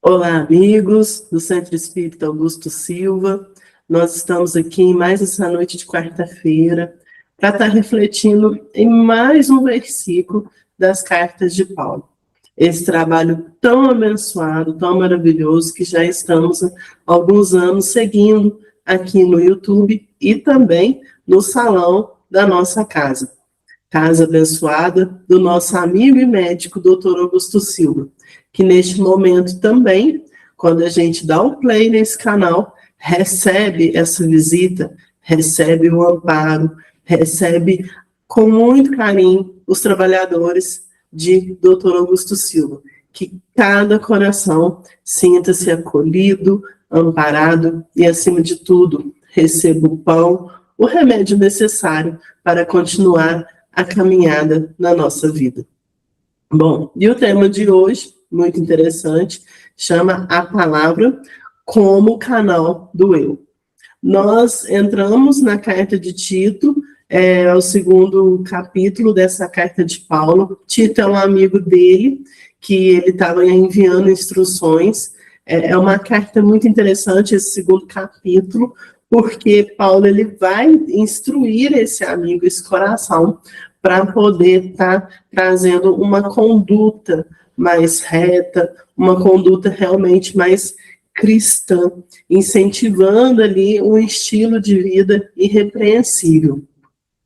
Olá, amigos do Centro Espírita Augusto Silva. Nós estamos aqui mais essa noite de quarta-feira para estar refletindo em mais um versículo das cartas de Paulo. Esse trabalho tão abençoado, tão maravilhoso, que já estamos há alguns anos seguindo aqui no YouTube e também no salão da nossa casa. Casa abençoada do nosso amigo e médico, Dr. Augusto Silva, que neste momento também, quando a gente dá um play nesse canal, recebe essa visita, recebe o amparo, recebe com muito carinho os trabalhadores de Dr. Augusto Silva. Que cada coração sinta-se acolhido, amparado e, acima de tudo, receba o pão, o remédio necessário para continuar a caminhada na nossa vida. Bom, e o tema de hoje, muito interessante, chama A Palavra como Canal do Eu. Nós entramos na carta de Tito, é o segundo capítulo dessa carta de Paulo. Tito é um amigo dele, que ele estava enviando instruções. É uma carta muito interessante, esse segundo capítulo, porque Paulo ele vai instruir esse amigo, esse coração, para poder estar trazendo uma conduta mais reta, uma conduta realmente mais cristã, incentivando ali um estilo de vida irrepreensível.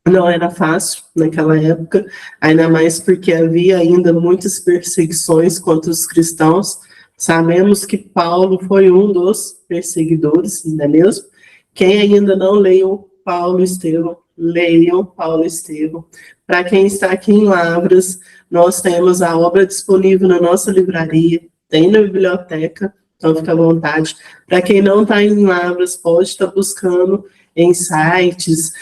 Não era fácil naquela época, ainda mais porque havia ainda muitas perseguições contra os cristãos. Sabemos que Paulo foi um dos perseguidores, não é mesmo? Quem ainda não leu Paulo e Estevão, leiam Paulo e Estevão. Para quem está aqui em Lavras, nós temos a obra disponível na nossa livraria, tem na biblioteca, então fica à vontade. Para quem não está em Lavras, pode estar buscando em sites,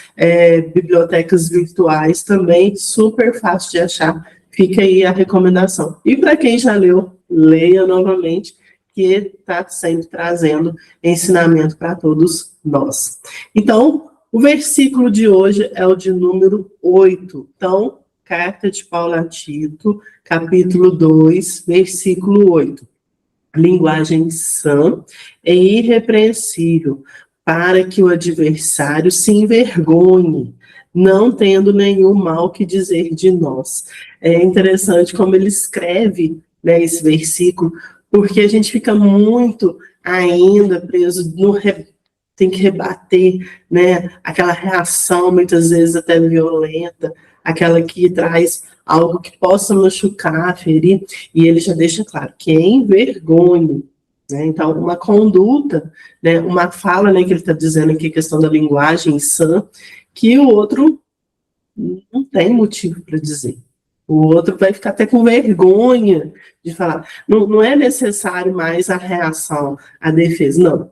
bibliotecas virtuais também, super fácil de achar. Fica aí a recomendação. E para quem já leu, leia novamente, que está sempre trazendo ensinamento para todos nós. Então, o versículo de hoje é o de número 8. Então, carta de Paulo a Tito, capítulo 2, versículo 8. Linguagem sã e irrepreensível, para que o adversário se envergonhe, não tendo nenhum mal que dizer de nós. É interessante como ele escreve, né, esse versículo, porque a gente fica muito ainda preso no tem que rebater, né, aquela reação, muitas vezes até violenta, aquela que traz algo que possa machucar, ferir, e ele já deixa claro que é envergonhe, né, então uma conduta, né, uma fala, né, que ele está dizendo aqui, questão da linguagem sã, que o outro não tem motivo para dizer. O outro vai ficar até com vergonha de falar. Não é necessário mais a reação, a defesa, não.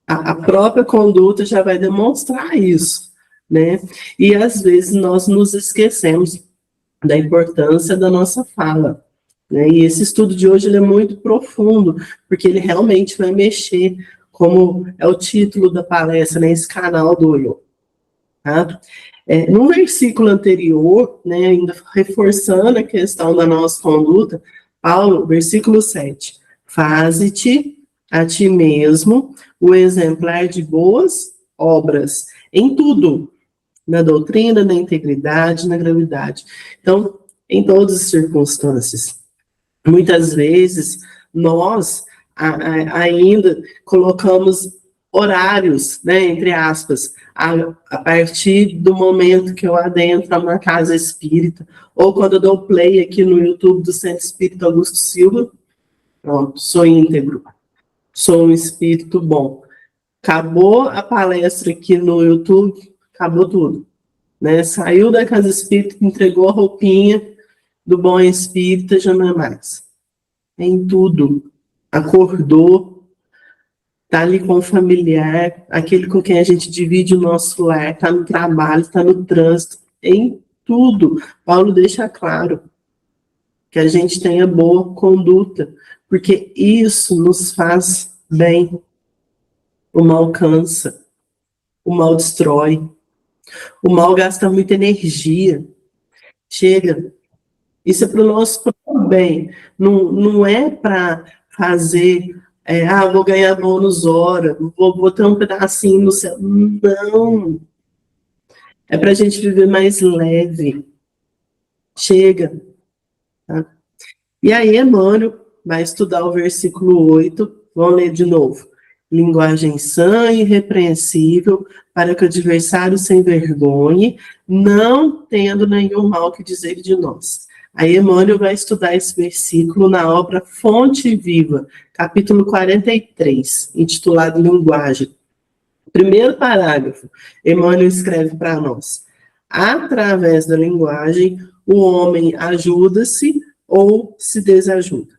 A própria conduta já vai demonstrar isso, né? E às vezes nós nos esquecemos da importância da nossa fala, né? E esse estudo de hoje ele é muito profundo, porque ele realmente vai mexer, como é o título da palestra, né? Esse canal do eu, tá? No versículo anterior, né, ainda reforçando a questão da nossa conduta, Paulo, versículo 7, faze-te a ti mesmo o exemplar de boas obras, em tudo, na doutrina, na integridade, na gravidade. Então, em todas as circunstâncias. Muitas vezes, nós ainda colocamos horários, né, entre aspas, a partir do momento que eu adentro uma casa espírita, ou quando eu dou play aqui no YouTube do Centro Espírita Augusto Silva, pronto, sou íntegro. Sou um espírito bom. Acabou a palestra aqui no YouTube, acabou tudo. Né? Saiu da casa espírita, entregou a roupinha do bom espírita, já não é mais. Em tudo. Acordou, está ali com o familiar, aquele com quem a gente divide o nosso lar, está no trabalho, está no trânsito, em tudo. Paulo deixa claro que a gente tenha boa conduta, porque isso nos faz bem. O mal cansa, o mal destrói, o mal gasta muita energia. Chega, isso é para o nosso próprio bem, não é para fazer, vou ganhar bônus hora, vou ter um pedacinho no céu. Não. É para a gente viver mais leve. Chega. Tá? E aí, Emmanuel vai estudar o versículo 8. Vamos ler de novo. Linguagem sã e irrepreensível, para que o adversário se envergonhe, não tendo nenhum mal que dizer de nós. Aí Emmanuel vai estudar esse versículo na obra Fonte Viva, capítulo 43, intitulado Linguagem. Primeiro parágrafo, Emmanuel escreve para nós: através da linguagem, o homem ajuda-se ou se desajuda.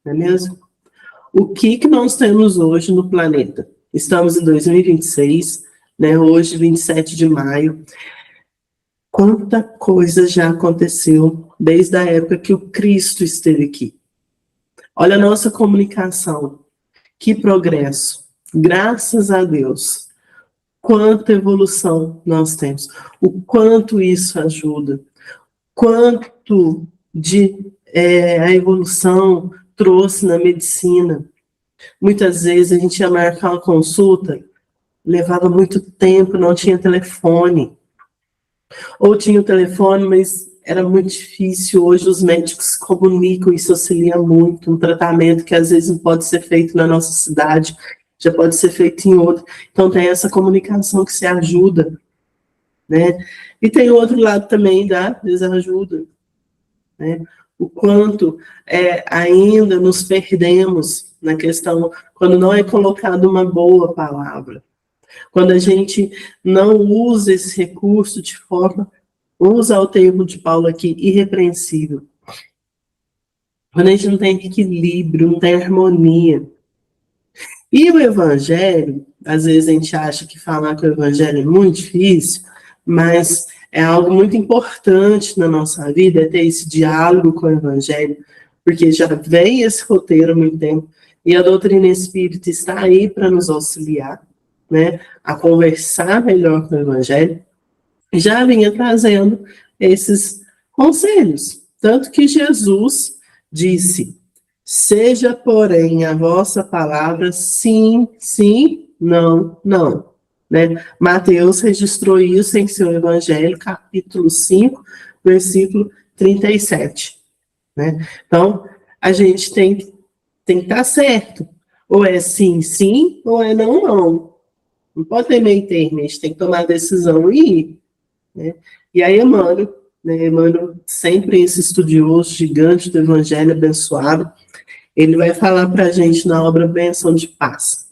Não é mesmo? O que nós temos hoje no planeta? Estamos em 2026, né? Hoje, 27 de maio. Quanta coisa já aconteceu desde a época que o Cristo esteve aqui. Olha a nossa comunicação. Que progresso. Graças a Deus. Quanta evolução nós temos. O quanto isso ajuda. Quanto de a evolução trouxe na medicina. Muitas vezes a gente ia marcar uma consulta, levava muito tempo, não tinha telefone. Ou tinha o telefone, mas era muito difícil. Hoje os médicos se comunicam, isso auxilia muito. Um tratamento que às vezes não pode ser feito na nossa cidade, já pode ser feito em outra. Então tem essa comunicação que se ajuda, né? E tem o outro lado também da desajuda, né? O quanto ainda nos perdemos na questão, quando não é colocada uma boa palavra. Quando a gente não usa esse recurso de forma, usa o termo de Paulo aqui, irrepreensível. Quando a gente não tem equilíbrio, não tem harmonia. E o evangelho, às vezes a gente acha que falar que o evangelho é muito difícil, mas é algo muito importante na nossa vida, é ter esse diálogo com o evangelho, porque já vem esse roteiro há muito tempo, e a doutrina espírita está aí para nos auxiliar, né, a conversar melhor com o evangelho, já vinha trazendo esses conselhos. Tanto que Jesus disse: seja, porém, a vossa palavra sim, sim, não, não. Né? Mateus registrou isso em seu Evangelho, capítulo 5, versículo 37. Né? Então, a gente tem que estar certo. Ou é sim, sim, ou é não, não. Não pode ter meio termo, a gente tem que tomar a decisão e ir. Né? E aí, Emmanuel, sempre esse estudioso gigante do Evangelho abençoado, ele vai falar para a gente na obra Benção de Paz.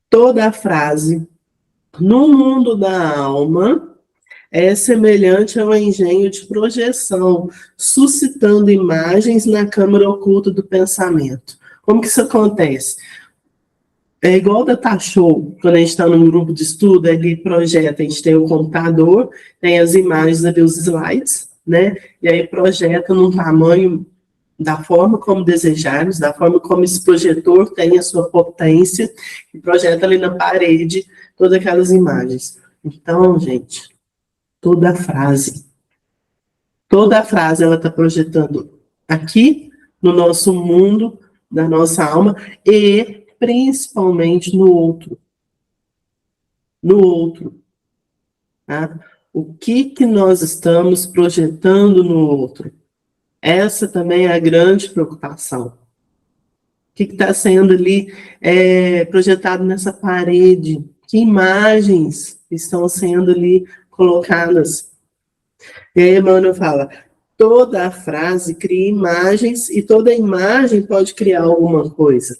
Toda a frase, no mundo da alma, é semelhante ao engenho de projeção, suscitando imagens na câmara oculta do pensamento. Como que isso acontece? É igual data show, quando a gente está num grupo de estudo, ele projeta, a gente tem o computador, tem as imagens ali, os slides, né? E aí projeta num tamanho da forma como desejarmos, da forma como esse projetor tem a sua potência, e projeta ali na parede todas aquelas imagens. Então, gente, toda a frase ela está projetando aqui, no nosso mundo, da nossa alma, e principalmente no outro. No outro. Tá? O que nós estamos projetando no outro? Essa também é a grande preocupação. O que está sendo ali projetado nessa parede? Que imagens estão sendo ali colocadas? E aí Emmanuel fala, toda a frase cria imagens e toda imagem pode criar alguma coisa.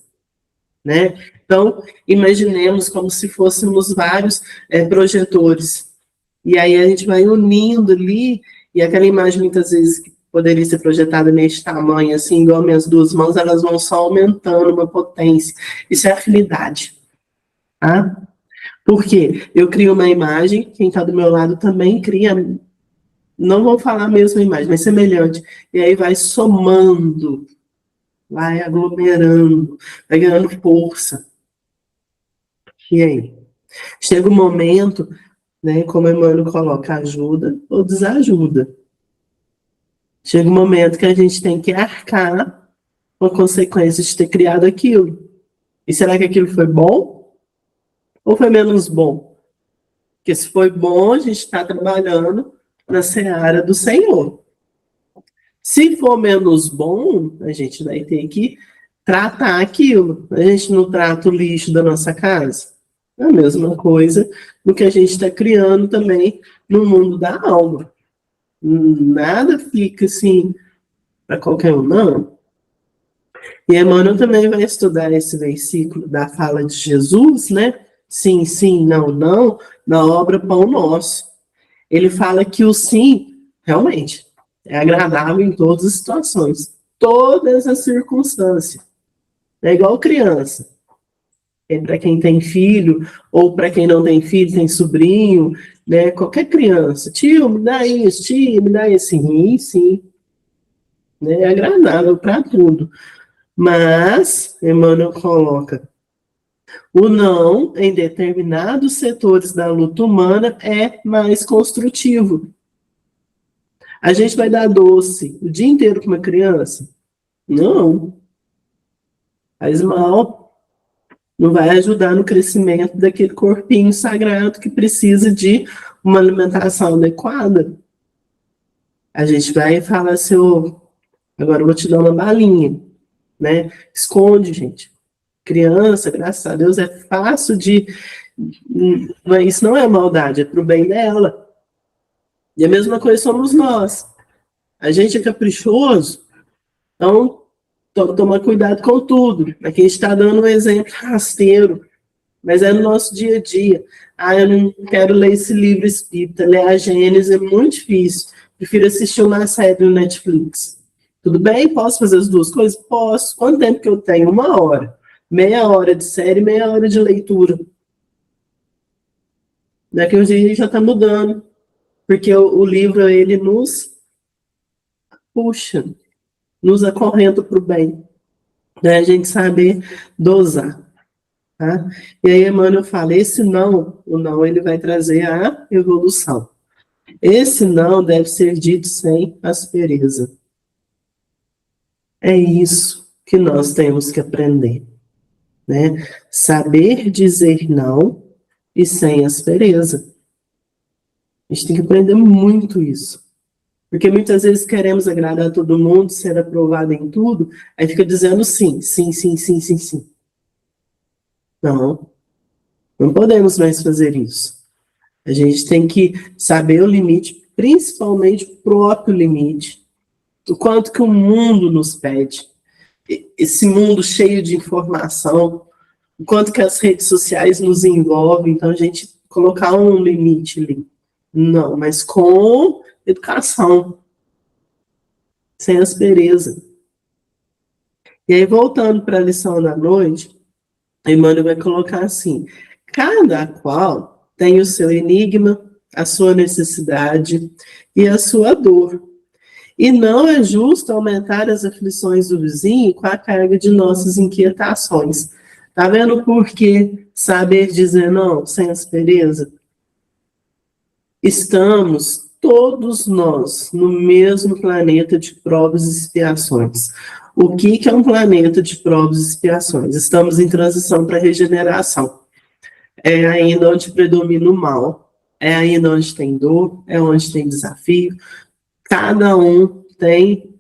Né? Então, imaginemos como se fôssemos vários projetores. E aí a gente vai unindo ali, e aquela imagem muitas vezes que poderia ser projetada neste tamanho, assim, igual minhas duas mãos, elas vão só aumentando uma potência. Isso é afinidade. Tá? Por quê? Eu crio uma imagem, quem está do meu lado também cria, não vou falar a mesma imagem, mas semelhante. E aí vai somando, vai aglomerando, vai ganhando força. E aí? Chega um momento, né, como Emmanuel coloca, ajuda ou desajuda. Chega um momento que a gente tem que arcar uma consequência de ter criado aquilo. E será que aquilo foi bom ou foi menos bom? Porque se foi bom, a gente está trabalhando na seara do Senhor. Se for menos bom, a gente vai ter que tratar aquilo. A gente não trata o lixo da nossa casa. É a mesma coisa do que a gente está criando também no mundo da alma. Nada fica assim para qualquer um, não. E Emmanuel também vai estudar esse versículo da fala de Jesus, né? Sim, sim, não, não, na obra Pão Nosso. Ele fala que o sim, realmente, é agradável em todas as situações, todas as circunstâncias. É igual criança. É para quem tem filho, ou para quem não tem filho, tem sobrinho, né? Qualquer criança. Tio, me dá isso, tio, me dá isso. Sim, sim. Né? É agradável para tudo. Mas, Emmanuel coloca, o não, em determinados setores da luta humana, é mais construtivo. A gente vai dar doce o dia inteiro para uma criança? Não. Faz mal. Não vai ajudar no crescimento daquele corpinho sagrado que precisa de uma alimentação adequada. A gente vai falar assim, oh, agora eu vou te dar uma balinha, né? Esconde, gente. Criança, graças a Deus, é fácil de... Isso não é maldade, é pro bem dela. E a mesma coisa somos nós. A gente é caprichoso, então toma cuidado com tudo. Aqui a gente está dando um exemplo rasteiro, mas é no nosso dia a dia. Ah, eu não quero ler esse livro espírita, ler a Gênesis é muito difícil. Prefiro assistir uma série no Netflix. Tudo bem? Posso fazer as duas coisas? Posso. Quanto tempo que eu tenho? 1 hora. Meia hora de série, meia hora de leitura. Daqui a um dia já está mudando. Porque o livro, ele nos puxa, nos acorrenta para o bem. Né? A gente saber dosar. Tá? E aí, Emmanuel fala, esse não, o não, ele vai trazer a evolução. Esse não deve ser dito sem aspereza. É isso que nós temos que aprender. Né? Saber dizer não e sem aspereza. A gente tem que aprender muito isso. Porque muitas vezes queremos agradar a todo mundo, ser aprovado em tudo, aí fica dizendo sim, sim, sim, sim, sim, sim. Não, não podemos mais fazer isso. A gente tem que saber o limite, principalmente o próprio limite, o quanto que o mundo nos pede. Esse mundo cheio de informação, o quanto que as redes sociais nos envolvem, então a gente colocar um limite ali. Não, mas com educação, sem aspereza. E aí, voltando para a lição da noite, Emmanuel vai colocar assim, cada qual tem o seu enigma, a sua necessidade e a sua dor. E não é justo aumentar as aflições do vizinho com a carga de nossas inquietações. Tá vendo por que saber dizer não sem aspereza? Estamos todos nós no mesmo planeta de provas e expiações. O que é um planeta de provas e expiações? Estamos em transição para regeneração. É ainda onde predomina o mal. É ainda onde tem dor, é onde tem desafio. Cada um tem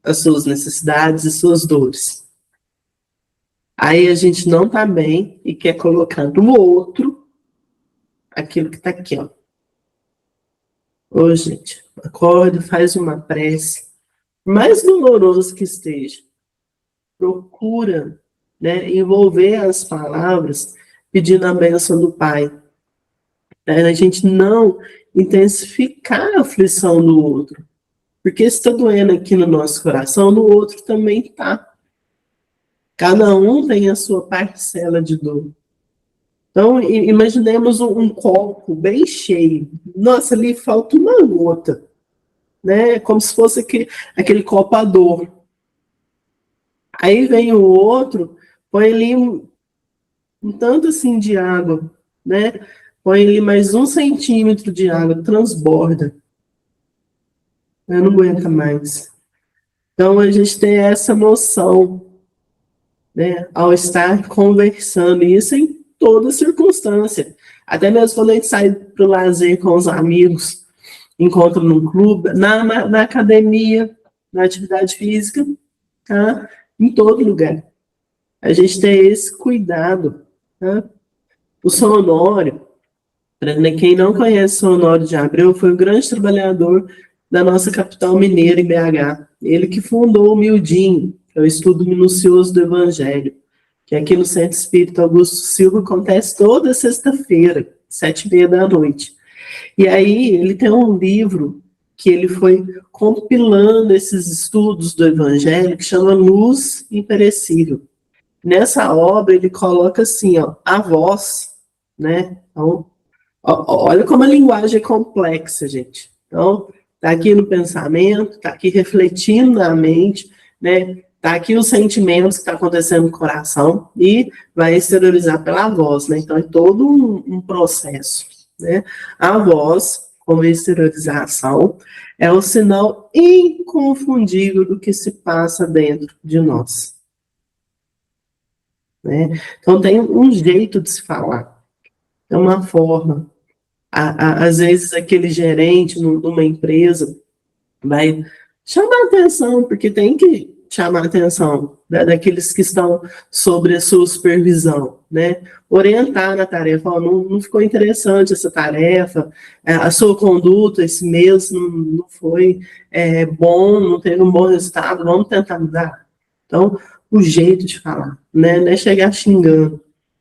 as suas necessidades e suas dores. Aí a gente não está bem e quer colocar no outro aquilo que está aqui, ó. Ô, gente, acorda, faz uma prece. Mais doloroso que esteja, procura, né, envolver as palavras pedindo a bênção do Pai. A gente não intensificar a aflição do outro. Porque se está doendo aqui no nosso coração, no outro também está. Cada um tem a sua parcela de dor. Então, imaginemos um copo bem cheio. Nossa, ali falta uma gota. Né? Como se fosse aquele copador. Aí vem o outro, põe ali um tanto assim de água, né? Põe ali mais 1 centímetro de água, transborda. Eu não aguento mais. Então, a gente tem essa noção, né, ao estar conversando, e isso em toda circunstância. Até mesmo quando a gente sai para o lazer com os amigos, encontra num clube, na academia, na atividade física, tá? Em todo lugar. A gente tem esse cuidado. Tá? O São Honório, para quem não conhece São Honório de Abreu, foi um grande trabalhador da nossa capital mineira, em BH. Ele que fundou o Mildinho, que é o estudo minucioso do Evangelho, que aqui no Centro Espírita Augusto Silva acontece toda sexta-feira, 7h30 da noite. E aí ele tem um livro que ele foi compilando esses estudos do Evangelho, que chama Luz Imperecível. Nessa obra ele coloca assim, ó, a voz, né? Então, olha como a linguagem é complexa, gente. Então, está aqui no pensamento, está aqui refletindo na mente, né? Está aqui os sentimentos que estão acontecendo no coração e vai exteriorizar pela voz, né? Então, é todo um processo, né? A voz, como exteriorização, é o sinal inconfundível do que se passa dentro de nós, né? Então, tem um jeito de se falar, é uma forma. Às vezes, aquele gerente numa empresa vai chamar atenção, porque tem que chamar atenção daqueles que estão sobre a sua supervisão, né? Orientar na tarefa, ó, não ficou interessante essa tarefa, a sua conduta esse mês não foi bom, não teve um bom resultado, vamos tentar mudar. Então, o jeito de falar, né? Não é chegar xingando.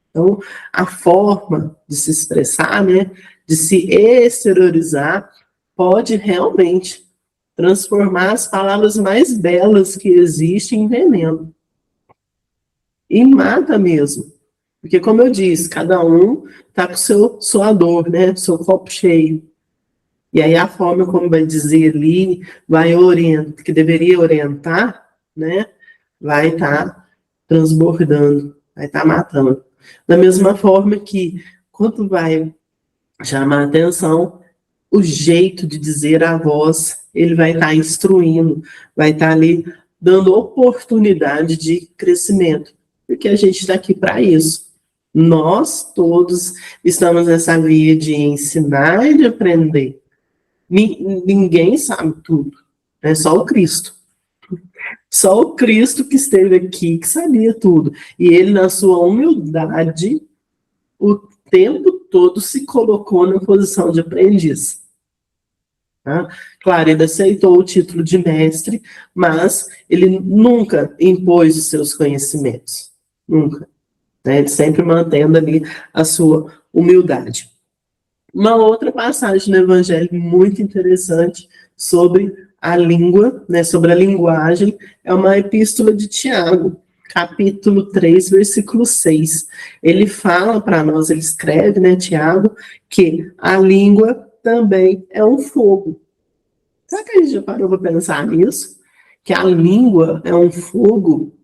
Então, a forma de se expressar, né, de se exteriorizar, pode realmente transformar as palavras mais belas que existem em veneno. E mata mesmo. Porque, como eu disse, cada um está com sua dor, né, seu copo cheio. E aí a forma como vai dizer ali, vai orientar, que deveria orientar, né, vai estar transbordando, vai estar matando. Da mesma forma que, quando vai chamar a atenção, o jeito de dizer a voz, ele vai estar instruindo, vai estar ali dando oportunidade de crescimento, porque a gente está aqui para isso. Nós todos estamos nessa via de ensinar e de aprender. Ninguém sabe tudo, é só o Cristo. Só o Cristo que esteve aqui, que sabia tudo. E ele, na sua humildade, o tempo todo se colocou na posição de aprendiz. Tá? Claro, ele aceitou o título de mestre, mas ele nunca impôs os seus conhecimentos. Nunca. Né? Ele sempre mantendo ali a sua humildade. Uma outra passagem no Evangelho muito interessante sobre a língua, né, sobre a linguagem, é uma epístola de Tiago, capítulo 3, versículo 6. Ele fala para nós, ele escreve, né, Tiago, que a língua também é um fogo. Será que a gente já parou para pensar nisso? Que a língua é um fogo?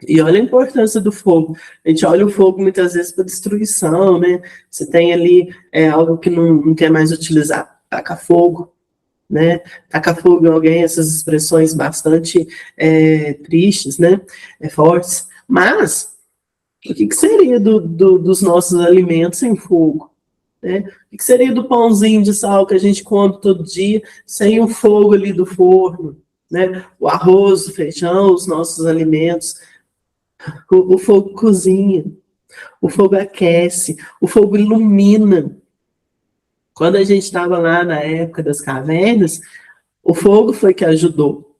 E olha a importância do fogo. A gente olha o fogo muitas vezes para destruição, né? Você tem ali algo que não quer mais utilizar, taca fogo, né? Taca fogo em alguém, essas expressões bastante tristes, né? Fortes. Mas, o que seria dos nossos alimentos sem fogo? Né? O que seria do pãozinho de sal que a gente come todo dia sem o fogo ali do forno? Né? O arroz, o feijão, os nossos alimentos. O fogo cozinha, o fogo aquece, o fogo ilumina. Quando a gente estava lá na época das cavernas, o fogo foi que ajudou.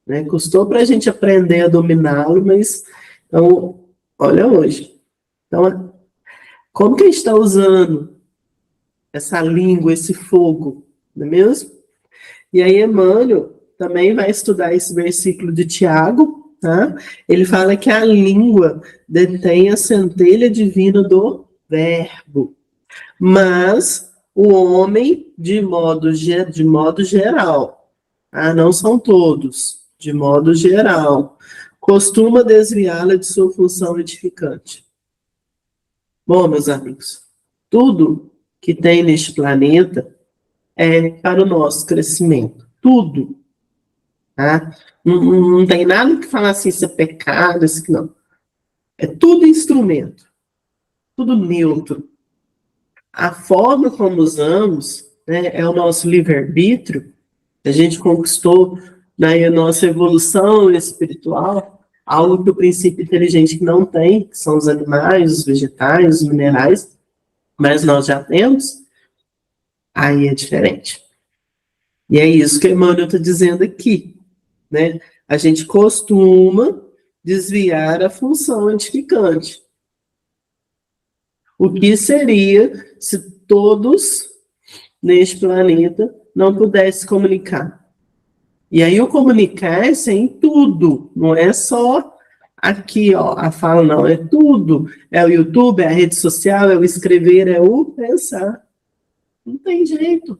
Né? Custou para a gente aprender a dominá-lo, mas então, olha hoje. Então, como que a gente está usando essa língua, esse fogo, não é mesmo? E aí Emmanuel também vai estudar esse versículo de Tiago, tá? Ele fala que a língua detém a centelha divina do verbo, mas o homem, de modo geral, não são todos, de modo geral, costuma desviá-la de sua função edificante. Bom, meus amigos, tudo que tem neste planeta é para o nosso crescimento. Tudo. tá? Não tem nada que falar assim, isso é pecado, isso que não. É tudo instrumento, tudo neutro. A forma como usamos, né, é o nosso livre-arbítrio, a gente conquistou na nossa evolução espiritual, algo que o princípio inteligente não tem, que são os animais, os vegetais, os minerais, mas nós já temos, aí é diferente. E é isso que Emmanuel está dizendo aqui, né? A gente costuma desviar a função edificante. O que seria se todos neste planeta não pudessem comunicar? E aí o comunicar é em tudo, não é só aqui, ó, a fala, não, é tudo. É o YouTube, é a rede social, é o escrever, é o pensar. Não tem jeito.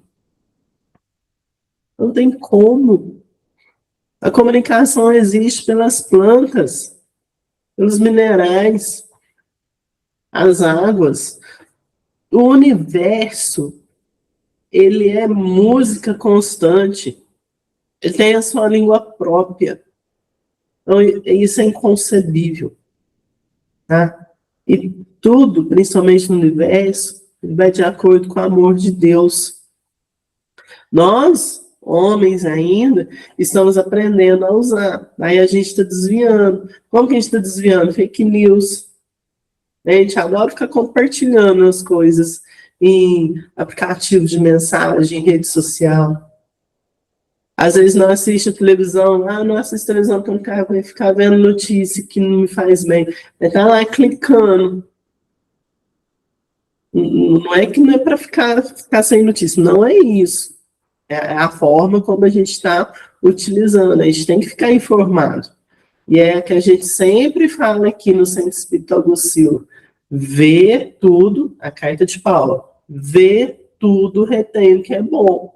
Não tem como. A comunicação existe pelas plantas, pelos minerais, as águas. O universo, ele é música constante. Ele tem a sua língua própria. Então, isso é inconcebível. Tá? E tudo, principalmente no universo, vai de acordo com o amor de Deus. Nós, homens ainda, estamos aprendendo a usar. Aí a gente está desviando. Como que a gente está desviando? Fake news. A gente adora ficar compartilhando as coisas em aplicativos de mensagem, em rede social. Às vezes não assiste a televisão, não assisto televisão porque eu não quero ficar vendo notícia que não me faz bem. Vai estar lá clicando. Não é que não é para ficar sem notícia, não é isso. É a forma como a gente está utilizando, a gente tem que ficar informado. E é que a gente sempre fala aqui no Centro Espírita Augusto Silva, vê tudo, a carta de Paulo, vê tudo, retém o que é bom.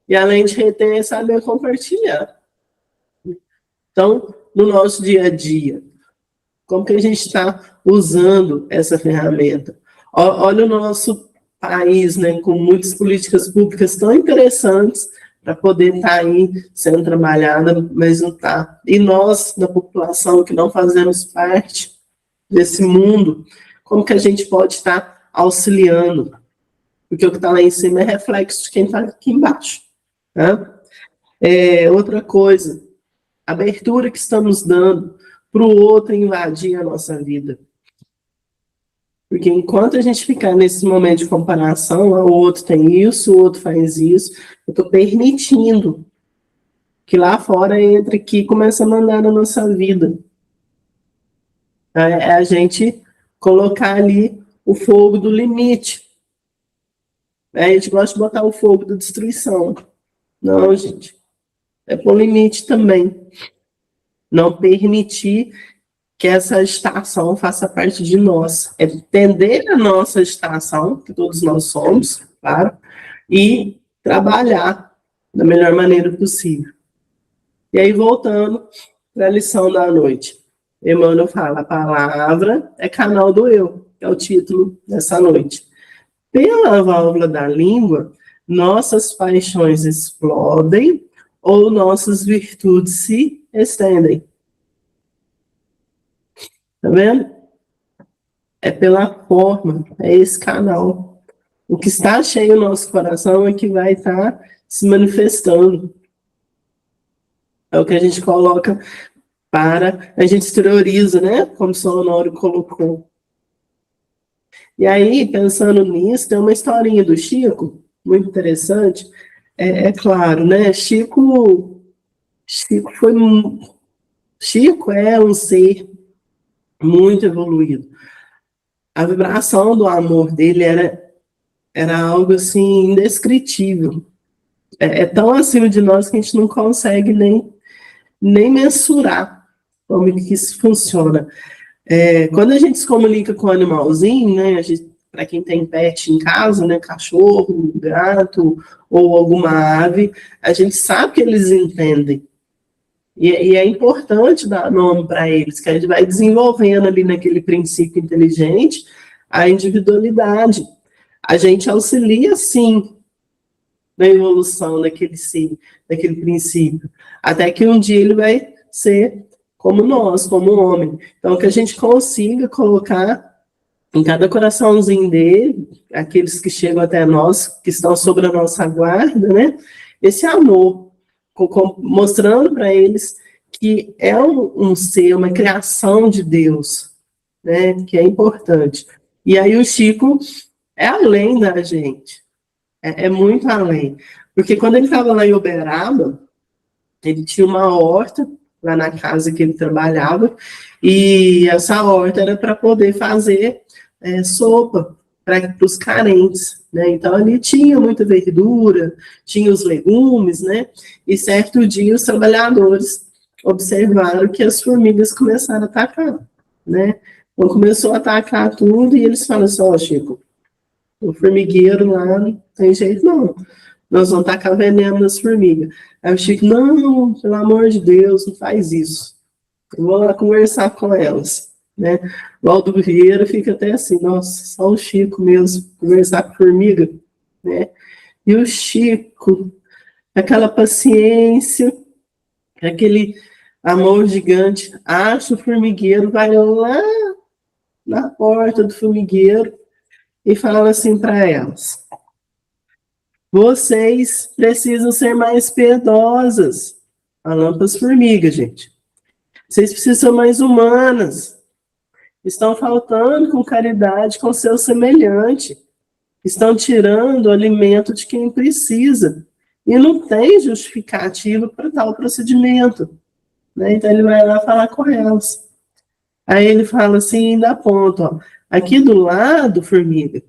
E além de reter, é saber compartilhar. Então, no nosso dia a dia, como que a gente está usando essa ferramenta? Olha o nosso país, né, com muitas políticas públicas tão interessantes para poder estar aí sendo trabalhada, mas não está. E nós, da população, que não fazemos parte desse mundo, como que a gente pode estar auxiliando? Porque o que está lá em cima é reflexo de quem está aqui embaixo. Tá? Outra coisa, a abertura que estamos dando para o outro invadir a nossa vida. Porque enquanto a gente ficar nesse momento de comparação, o outro tem isso, o outro faz isso, eu estou permitindo que lá fora entre aqui e comece a mandar na nossa vida. É a gente colocar ali o fogo do limite. A gente gosta de botar o fogo da destruição. Não, gente. É por limite também. Não permitir que essa estação faça parte de nós. É entender a nossa estação, que todos nós somos, claro, e trabalhar da melhor maneira possível. E aí, voltando para a lição da noite. Emmanuel fala, a palavra é canal do eu, que é o título dessa noite. Pela válvula da língua, nossas paixões explodem ou nossas virtudes se estendem. Tá vendo? É pela forma, é esse canal. O que está cheio no nosso coração é que vai estar se manifestando. É o que a gente coloca para, a gente exterioriza, né? Como o Sonoro colocou. E aí, pensando nisso, tem uma historinha do Chico, muito interessante. É claro, né? Chico é um ser muito evoluído. A vibração do amor dele era algo assim indescritível. É tão acima de nós que a gente não consegue nem mensurar como que isso funciona. Quando a gente se comunica com o animalzinho, né, para quem tem pet em casa, né, cachorro, gato ou alguma ave, a gente sabe que eles entendem. E é importante dar nome para eles, que a gente vai desenvolvendo ali naquele princípio inteligente a individualidade. A gente auxilia, sim, na evolução daquele ser, daquele princípio. Até que um dia ele vai ser como nós, como homem. Então, que a gente consiga colocar em cada coraçãozinho dele, aqueles que chegam até nós, que estão sobre a nossa guarda, né? Esse amor, mostrando para eles que é um ser, uma criação de Deus, né? Que é importante. E aí o Chico é além da gente, é muito além. Porque quando ele estava lá em Uberaba, ele tinha uma horta lá na casa que ele trabalhava, e essa horta era para poder fazer sopa para os carentes, né? Então ali tinha muita verdura, tinha os legumes, né? E certo dia os trabalhadores observaram que as formigas começaram a atacar, né? Então começou a atacar tudo e eles falaram assim: ó, Chico, o formigueiro lá não tem jeito não, nós vamos tacar veneno nas formigas. Aí o Chico: não, pelo amor de Deus, não faz isso, eu vou lá conversar com elas, né? O Aldo Vieira fica até assim: nossa, só o Chico mesmo conversar com formiga, né? E o Chico, aquela paciência, aquele amor gigante, acha o formigueiro, vai lá na porta do formigueiro e fala assim para elas: vocês precisam ser mais piedosas. Falando para as formigas, gente. Vocês precisam ser mais humanas. Estão faltando com caridade com seu semelhante. Estão tirando o alimento de quem precisa. E não tem justificativa para tal procedimento, né? Então ele vai lá falar com elas. Aí ele fala assim, dá ponto, ó, aqui do lado, formiga,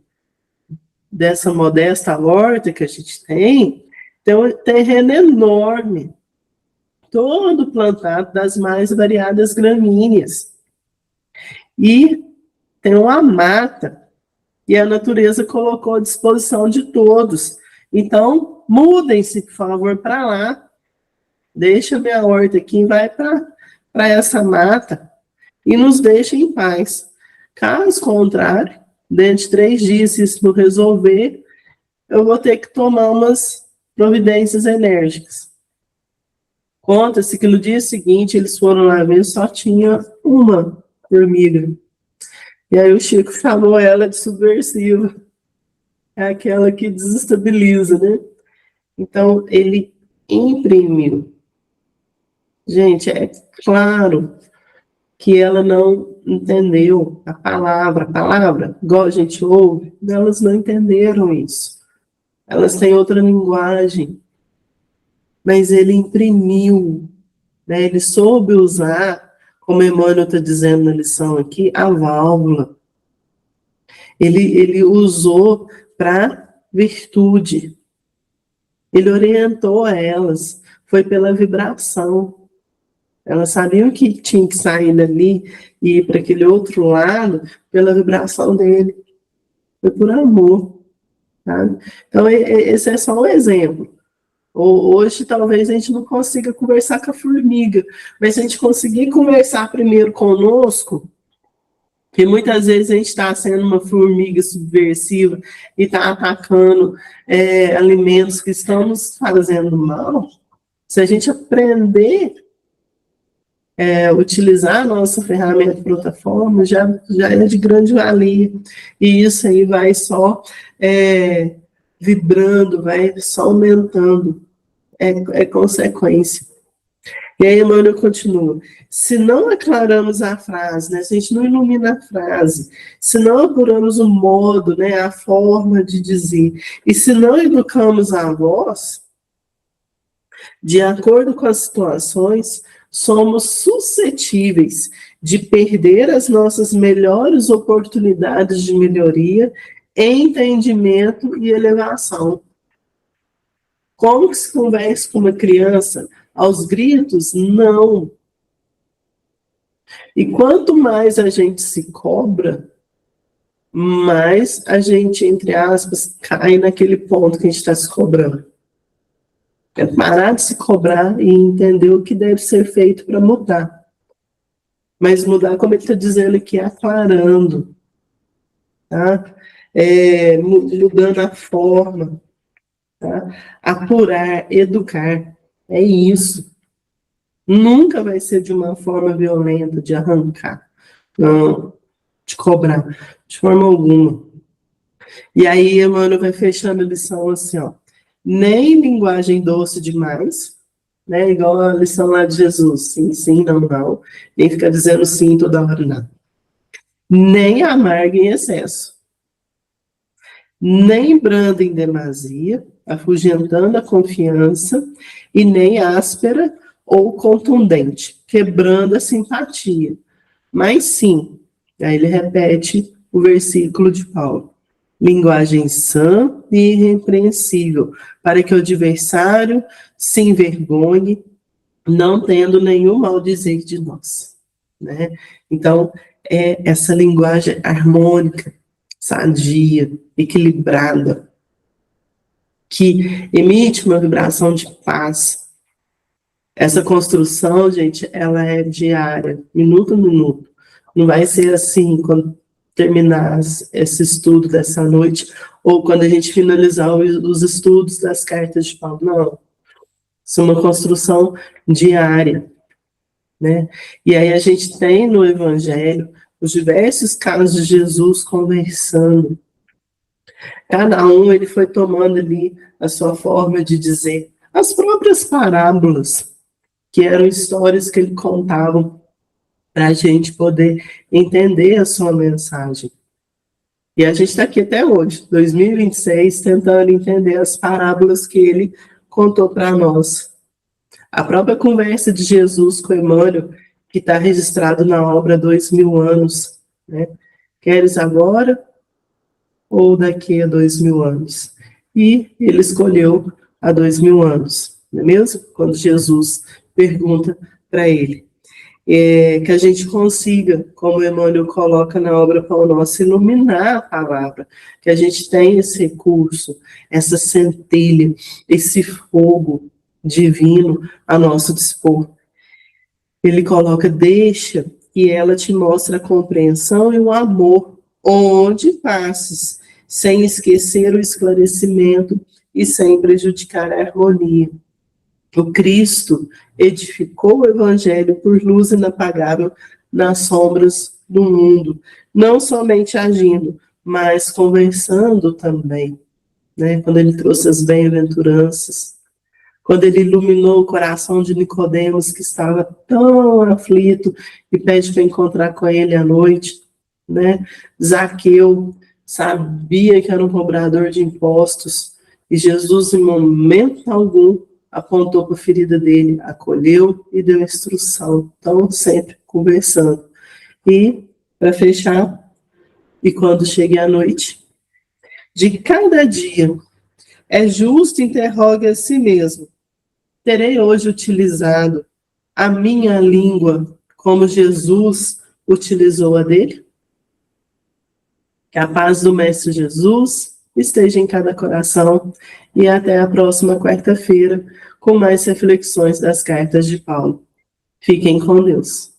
dessa modesta horta que a gente tem um terreno enorme, todo plantado das mais variadas gramíneas. E tem uma mata e a natureza colocou à disposição de todos. Então, mudem-se, por favor, para lá. Deixa minha horta aqui e vai para essa mata e nos deixa em paz. Caso contrário, dentro de 3 dias, se isso não resolver, eu vou ter que tomar umas providências enérgicas. Conta-se que no dia seguinte eles foram lá ver, só tinha uma formiga. E aí o Chico chamou ela de subversiva. É aquela que desestabiliza, né? Então, ele imprimiu. Gente, é claro que ela não entendeu a palavra, igual a gente ouve, elas não entenderam isso. Elas têm outra linguagem. Mas ele imprimiu, né? Ele soube usar, como Emmanuel está dizendo na lição aqui, a válvula. Ele usou para virtude. Ele orientou elas, foi pela vibração. Elas sabiam que tinha que sair dali e ir para aquele outro lado pela vibração dele. Foi por amor. Sabe? Então, esse é só um exemplo. Hoje, talvez a gente não consiga conversar com a formiga, mas se a gente conseguir conversar primeiro conosco, que muitas vezes a gente está sendo uma formiga subversiva e está atacando alimentos que estão nos fazendo mal, se a gente aprender utilizar a nossa ferramenta de outra forma, já é de grande valia. E isso aí vai só vibrando, vai só aumentando. É consequência. E aí Emmanuel continua: se não aclaramos a frase, né, se a gente não ilumina a frase, se não apuramos o modo, né, a forma de dizer, e se não educamos a voz, de acordo com as situações, somos suscetíveis de perder as nossas melhores oportunidades de melhoria, entendimento e elevação. Como que se conversa com uma criança aos gritos? Não. E quanto mais a gente se cobra, mais a gente, entre aspas, cai naquele ponto que a gente está se cobrando. É parar de se cobrar e entender o que deve ser feito para mudar. Mas mudar, como ele está dizendo aqui, aclarando, tá? Mudando a forma, tá? Apurar, educar, é isso. Nunca vai ser de uma forma violenta, de arrancar, não, de cobrar, de forma alguma. E aí, Emmanuel vai fechando a lição assim, ó. Nem linguagem doce demais, né? Igual a lição lá de Jesus, sim, sim, não, não. Nem ficar dizendo sim toda hora, não. Nem amarga em excesso, nem branda em demasia, afugentando a confiança, e nem áspera ou contundente, quebrando a simpatia. Mas sim, aí ele repete o versículo de Paulo. Linguagem sã e irrepreensível, para que o adversário se envergonhe, não tendo nenhum mal dizer de nós. Né? Então, é essa linguagem harmônica, sadia, equilibrada, que emite uma vibração de paz. Essa construção, gente, ela é diária, minuto a minuto. Não vai ser assim quando terminar esse estudo dessa noite, ou quando a gente finalizar os estudos das cartas de Paulo. Não. Isso é uma construção diária, né? E aí a gente tem no Evangelho os diversos casos de Jesus conversando. Cada um ele foi tomando ali a sua forma de dizer as próprias parábolas, que eram histórias que ele contava para a gente poder entender a sua mensagem. E a gente está aqui até hoje, 2026, tentando entender as parábolas que ele contou para nós. A própria conversa de Jesus com Emmanuel, que está registrado na obra 2000 anos, né? Queres agora ou daqui a 2000 anos? E ele escolheu há 2000 anos, não é mesmo? Quando Jesus pergunta para ele. Que a gente consiga, como Emmanuel coloca na obra Pão Nosso, iluminar a palavra, que a gente tenha esse recurso, essa centelha, esse fogo divino a nosso dispor. Ele coloca, deixa que ela te mostre a compreensão e o amor, onde passes, sem esquecer o esclarecimento e sem prejudicar a harmonia. O Cristo edificou o Evangelho por luz inapagável nas sombras do mundo, não somente agindo, mas conversando também, né? Quando ele trouxe as bem-aventuranças, quando ele iluminou o coração de Nicodemos, que estava tão aflito, e pede para encontrar com ele à noite, né? Zaqueu sabia que era um cobrador de impostos, e Jesus, em momento algum, apontou para a ferida dele, acolheu e deu instrução. Então, sempre conversando. E, para fechar, e quando chegue a noite, de cada dia, é justo interrogue a si mesmo. Terei hoje utilizado a minha língua como Jesus utilizou a dele? Que a paz do Mestre Jesus esteja em cada coração e até a próxima quarta-feira com mais reflexões das cartas de Paulo. Fiquem com Deus.